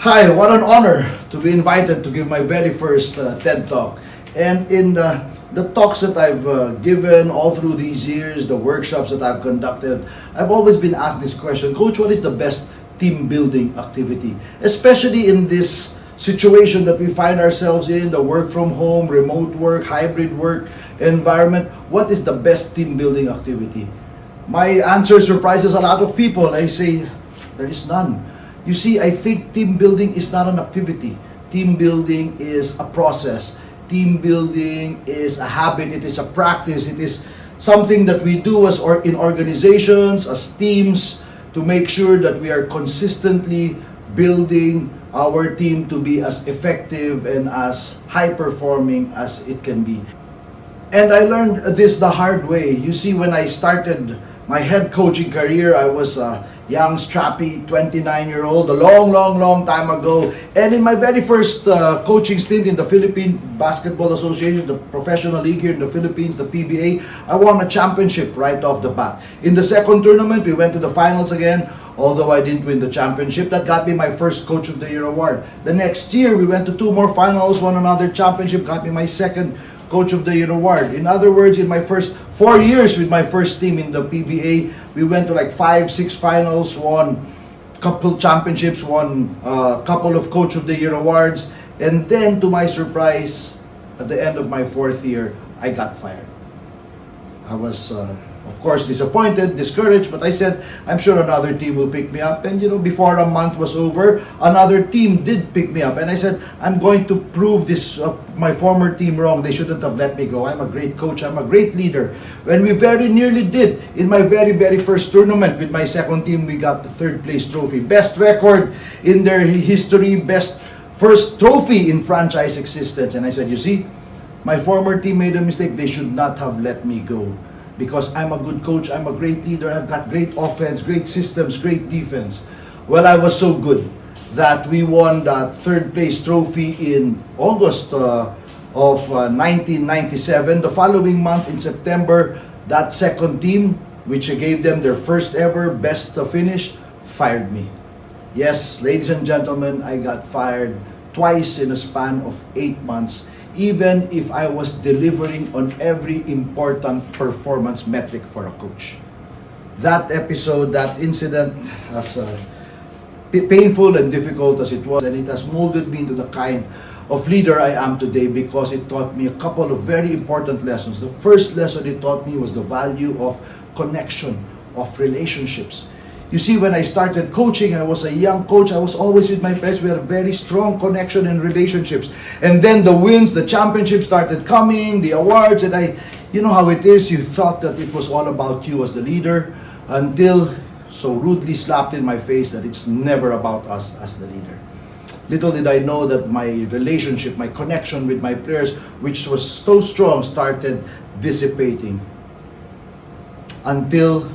Hi, what an honor to be invited to give my very first TED Talk. And in the talks that I've given all through these years, the workshops that I've conducted, I've always been asked this question: Coach, what is the best team building activity? Especially in this situation that we find ourselves in, the work from home, remote work, hybrid work environment, what is the best team building activity? My answer surprises a lot of people. I say, there is none. You see, I think team building is not an activity. Team building is a process. Team building is a habit. It is a practice. It is something that we do as in organizations, as teams, to make sure that we are consistently building our team to be as effective and as high-performing as it can be. And I learned this the hard way. You see, when I started my head coaching career, I was a young, strappy 29-year-old, a long time ago. And in my very first coaching stint in the Philippine Basketball Association, the professional league here in the Philippines, the PBA, I won a championship right off the bat. In the second tournament, we went to the finals again, although I didn't win the championship. That got me my first Coach of the Year award. The next year, we went to 2 more finals, won another championship, got me my second Coach of the Year award. In other words, in my first 4 years with my first team in the PBA, we went to like 5-6 finals, won a couple championships, won a couple of Coach of the Year awards, and then to my surprise, at the end of my 4th year, I got fired. I was of course disappointed, discouraged, but I said, I'm sure another team will pick me up. And before a month was over, another team did pick me up, and I said, I'm going to prove this my former team wrong. They shouldn't have let me go. I'm a great coach, I'm a great leader. When we very nearly did, in my very first tournament with my second team, we got the 3rd place trophy, best record in their history, best first trophy in franchise existence. And I said, you see, my former team made a mistake. They should not have let me go, because I'm a good coach, I'm a great leader, I've got great offense, great systems, great defense. Well, I was so good that we won that 3rd place trophy in August of 1997. The following month, in September, that second team, which gave them their first ever best finish, fired me. Yes, ladies and gentlemen, I got fired twice in a span of 8 months, even if I was delivering on every important performance metric for a coach. That episode, that incident, as painful and difficult as it was, and it has molded me into the kind of leader I am today, because it taught me a couple of very important lessons. The first lesson it taught me was the value of connection, of relationships. You see, when I started coaching, I was a young coach. I was always with my friends. We had a very strong connection and relationships. And then the wins, the championships started coming, the awards, and you know how it is, you thought that it was all about you as the leader, until so rudely slapped in my face that it's never about us as the leader. Little did I know that my relationship, my connection with my players, which was so strong, started dissipating, until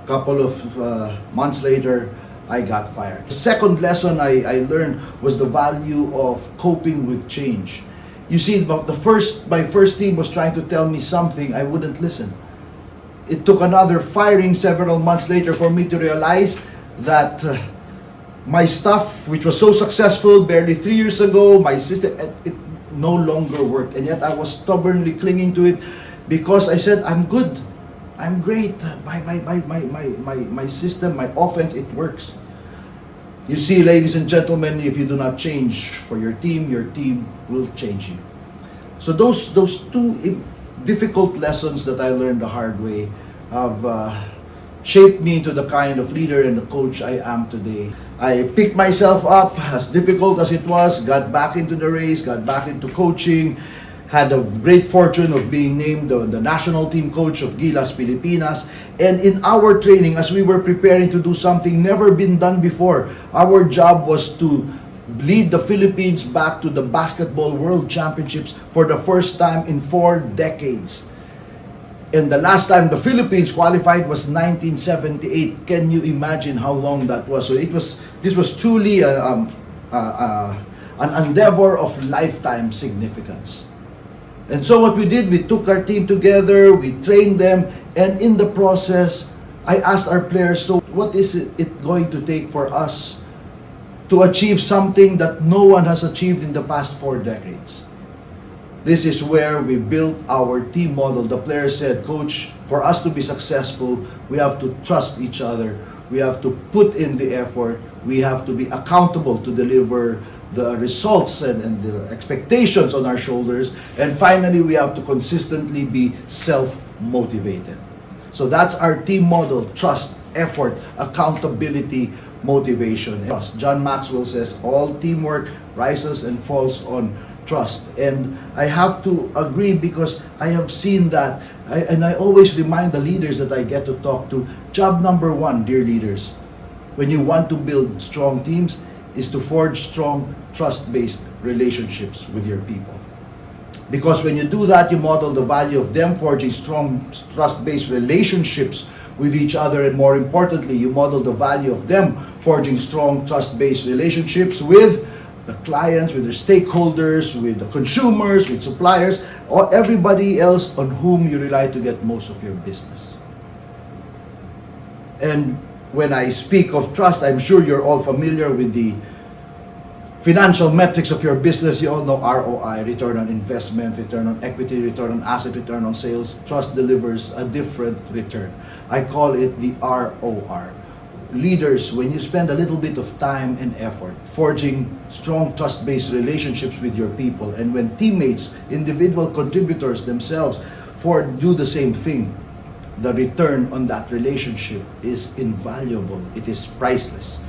couple of months later, I got fired. The second lesson I learned was the value of coping with change. You see, my first team was trying to tell me something, I wouldn't listen. It took another firing several months later for me to realize that my stuff, which was so successful barely 3 years ago, my system, it no longer worked. And yet I was stubbornly clinging to it, because I said, I'm good, I'm great, my system, my offense, it works. You see, ladies and gentlemen, if you do not change for your team will change you. So those 2 difficult lessons that I learned the hard way have shaped me into the kind of leader and the coach I am today. I picked myself up, as difficult as it was, got back into the race, got back into coaching, had the great fortune of being named the national team coach of Gilas, Pilipinas. And in our training, as we were preparing to do something never been done before, our job was to lead the Philippines back to the Basketball World Championships for the first time in 4 decades. And the last time the Philippines qualified was 1978. Can you imagine how long that was? So this was truly an endeavor of lifetime significance. And so what we did, we took our team together, we trained them, and in the process, I asked our players, so what is it going to take for us to achieve something that no one has achieved in the past 4 decades. This is where we built our team model. The player said, Coach, for us to be successful, we have to trust each other. We have to put in the effort. We have to be accountable to deliver the results and the expectations on our shoulders. And finally, we have to consistently be self-motivated. So that's our team model: trust, effort, accountability, motivation. John Maxwell says, all teamwork rises and falls on trust. And I have to agree, because I have seen that. I always remind the leaders that I get to talk to, job number 1, dear leaders, when you want to build strong teams, is to forge strong trust-based relationships with your people. Because when you do that, you model the value of them forging strong trust-based relationships with each other, and more importantly, you model the value of them forging strong trust-based relationships with the clients, with their stakeholders, with the consumers, with suppliers, or everybody else on whom you rely to get most of your business. And when I speak of trust, I'm sure you're all familiar with the financial metrics of your business. You all know ROI, return on investment, return on equity, return on asset, return on sales. Trust delivers a different return. I call it the ROR. Leaders, when you spend a little bit of time and effort forging strong trust-based relationships with your people, and when teammates, individual contributors themselves do the same thing, the return on that relationship is invaluable. It is priceless.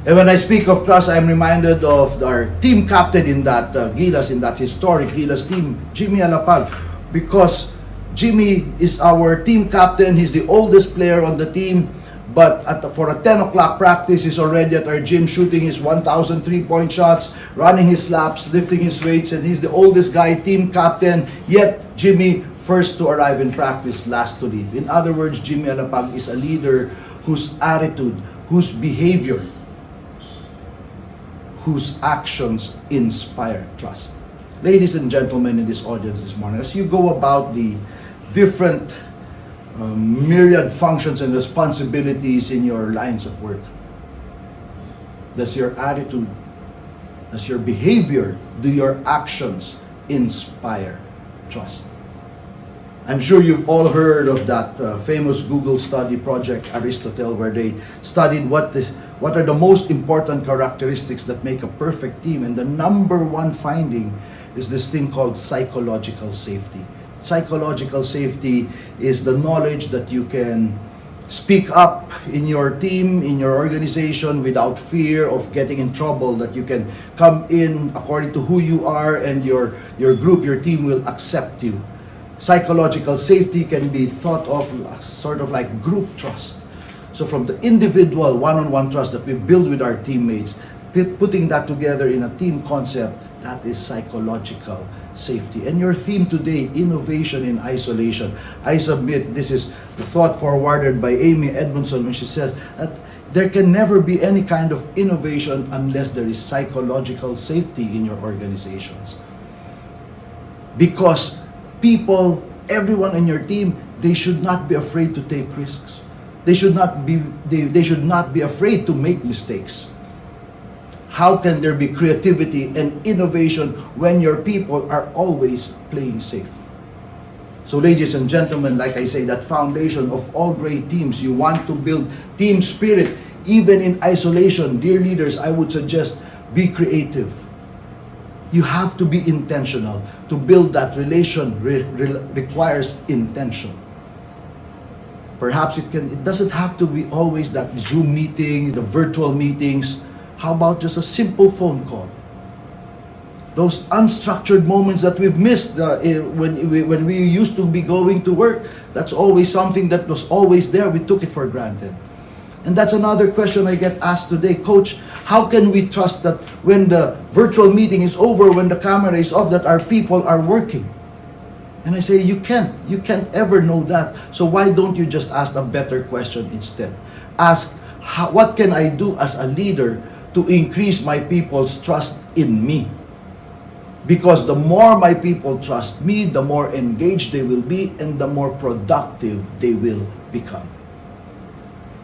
And when I speak of trust, I'm reminded of our team captain in that Gilas, in that historic Gilas team, Jimmy Alapag, because Jimmy is our team captain. He's the oldest player on the team, but for a 10 o'clock practice, he's already at our gym shooting his 1,000 3-point shots, running his laps, lifting his weights, and he's the oldest guy, team captain, yet Jimmy first to arrive in practice, last to leave. In other words, Jimmy Alapag is a leader whose attitude, whose behavior, whose actions inspire trust. Ladies and gentlemen in this audience this morning, as you go about the different myriad functions and responsibilities in your lines of work, does your attitude, does your behavior, do your actions inspire trust? I'm sure you've all heard of that famous Google study, Project Aristotle, where they studied what are the most important characteristics that make a perfect team. And the number 1 finding is this thing called psychological safety. Psychological safety is the knowledge that you can speak up in your team, in your organization, without fear of getting in trouble, that you can come in according to who you are, and your group, your team will accept you. Psychological safety can be thought of sort of like group trust. So from the individual one-on-one trust that we build with our teammates, putting that together in a team concept, that is psychological safety. And your theme today, innovation in isolation. I submit this is the thought forwarded by Amy Edmondson when she says that there can never be any kind of innovation unless there is psychological safety in your organizations. Because people, everyone in your team, they should not be afraid to take risks. They should not be afraid to make mistakes. How can there be creativity and innovation when your people are always playing safe? So ladies and gentlemen, like I say, that foundation of all great teams, you want to build team spirit even in isolation. Dear leaders, I would suggest be creative. You have to be intentional. To build that relation requires intention. Perhaps it doesn't have to be always that Zoom meeting, the virtual meetings. How about just a simple phone call? Those unstructured moments that we've missed when we used to be going to work, that's always something that was always there. We took it for granted. And that's another question I get asked today. Coach, how can we trust that when the virtual meeting is over, when the camera is off, that our people are working? And I say, you can't ever know that. So why don't you just ask a better question instead? Ask, what can I do as a leader to increase my people's trust in me? Because the more my people trust me, the more engaged they will be, and the more productive they will become.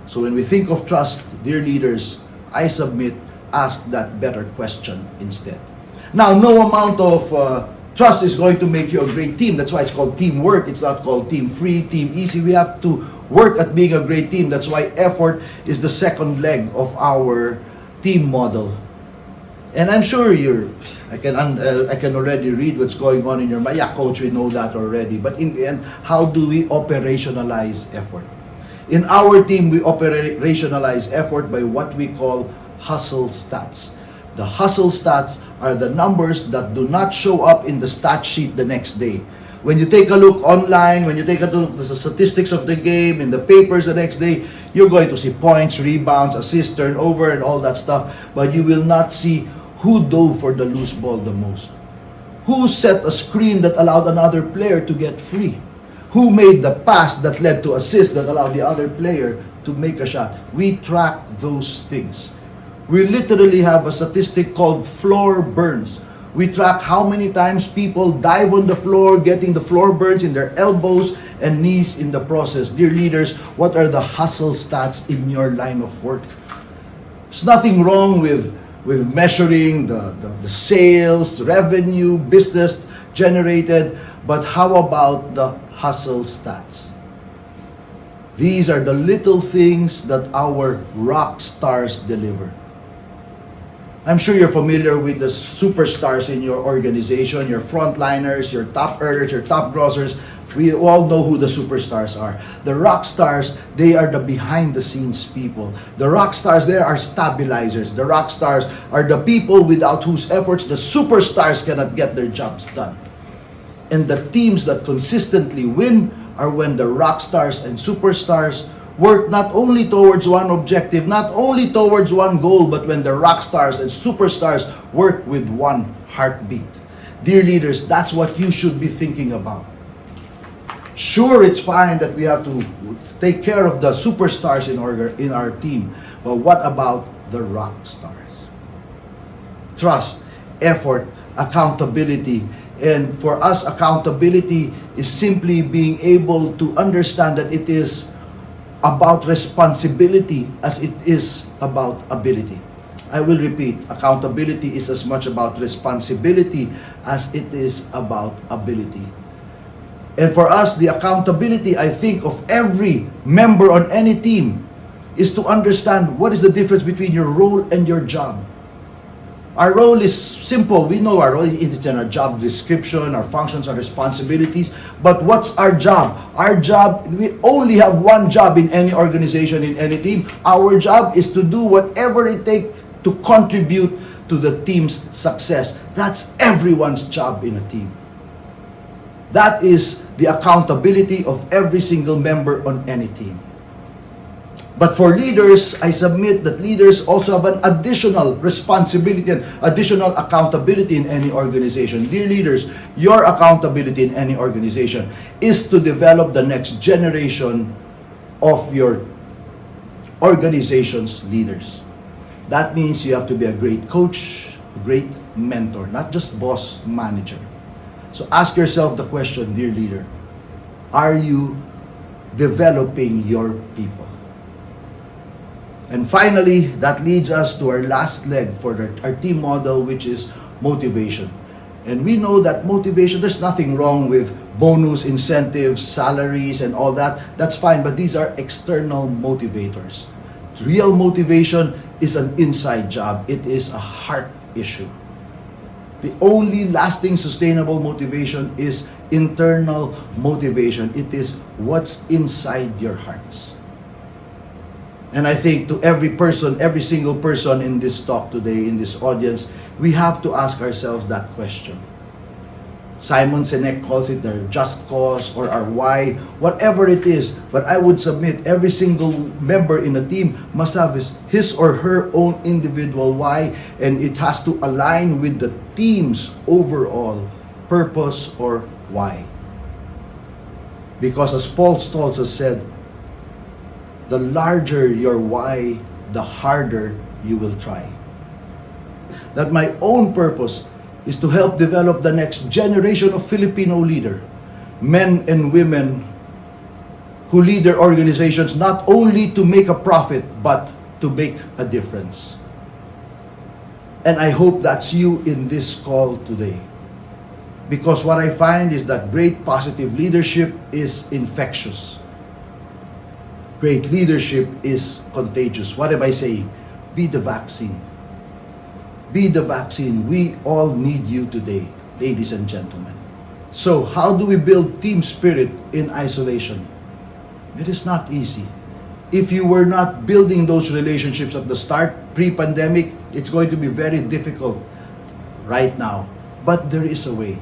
So when we think of trust, dear leaders, I submit ask that better question instead. Now, no amount of trust is going to make you a great team. That's why it's called teamwork. It's not called team free, team easy. We have to work at being a great team. That's why effort is the second leg of our team model. And I'm sure I can already read what's going on in your mind. Yeah, coach, we know that already. But in the end, how do we operationalize effort? In our team, we operationalize effort by what we call hustle stats. The hustle stats are the numbers that do not show up in the stat sheet the next day. When you take a look online, when you take a look at the statistics of the game, in the papers the next day, you're going to see points, rebounds, assists, turnover, and all that stuff. But you will not see who dove for the loose ball the most. Who set a screen that allowed another player to get free? Who made the pass that led to assist that allowed the other player to make a shot? We track those things. We literally have a statistic called floor burns. We track how many times people dive on the floor, getting the floor burns in their elbows and knees in the process. Dear leaders, what are the hustle stats in your line of work? There's nothing wrong with measuring the sales, revenue, business generated, but how about the hustle stats? These are the little things that our rock stars deliver. I'm sure you're familiar with the superstars in your organization, your frontliners, your top earners, your top grossers. We all know who the superstars are. The rock stars, they are the behind-the-scenes people. The rock stars, they are stabilizers. The rock stars are the people without whose efforts the superstars cannot get their jobs done. And the teams that consistently win are when the rock stars and superstars work not only towards one objective, not only towards one goal, but when the rock stars and superstars work with one heartbeat. Dear leaders, that's what you should be thinking about. Sure, it's fine that we have to take care of the superstars in our team, but what about the rock stars? Trust, effort, accountability. And for us, accountability is simply being able to understand that it is about responsibility as it is about ability. I will repeat, accountability is as much about responsibility as it is about ability. And for us, the accountability, I think, of every member on any team is to understand what is the difference between your role and your job. Our role is simple. We know our role. It's in our job description, our functions, our responsibilities. But what's our job? Our job, we only have one job in any organization, in any team. Our job is to do whatever it takes to contribute to the team's success. That's everyone's job in a team. That is the accountability of every single member on any team. But for leaders, I submit that leaders also have an additional responsibility and additional accountability in any organization. Dear leaders, your accountability in any organization is to develop the next generation of your organization's leaders. That means you have to be a great coach, a great mentor, not just boss, manager. So ask yourself the question, dear leader, are you developing your people? And finally, that leads us to our last leg for our team model, which is motivation. And we know that motivation, there's nothing wrong with bonus, incentives, salaries, and all that. That's fine, but these are external motivators. Real motivation is an inside job. It is a heart issue. The only lasting sustainable motivation is internal motivation. It is what's inside your hearts. And I think to every person, every single person in this talk today, in this audience, we have to ask ourselves that question. Simon Sinek calls it their just cause or our why, whatever it is. But I would submit every single member in a team must have his or her own individual why, and it has to align with the team's overall purpose or why. Because as Paul Stoltz has said, the larger your why, the harder you will try. That my own purpose is to help develop the next generation of Filipino leader, men and women who lead their organizations not only to make a profit, but to make a difference. And I hope that's you in this call today. Because what I find is that great positive leadership is infectious. Great leadership is contagious. What am I saying? Be the vaccine. Be the vaccine. We all need you today, ladies and gentlemen. So, how do we build team spirit in isolation? It is not easy. If you were not building those relationships at the start, pre-pandemic, it's going to be very difficult right now. But there is a way.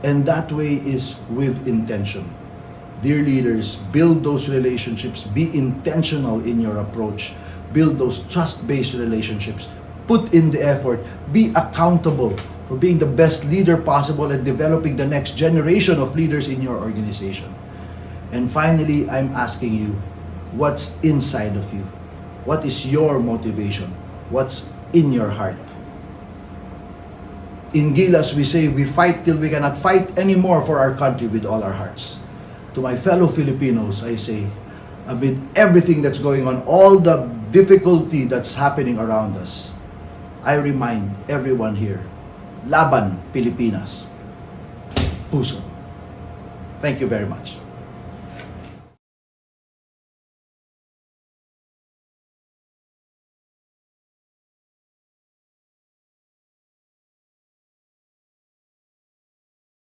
And that way is with intention. Dear leaders, build those relationships. Be intentional in your approach. Build those trust-based relationships. Put in the effort. Be accountable for being the best leader possible and developing the next generation of leaders in your organization. And finally, I'm asking you, what's inside of you? What is your motivation? What's in your heart? In Gilas, we say, we fight till we cannot fight anymore for our country with all our hearts. To my fellow Filipinos, I say, amid everything that's going on, all the difficulty that's happening around us, I remind everyone here, Laban Pilipinas. Puso. Thank you very much.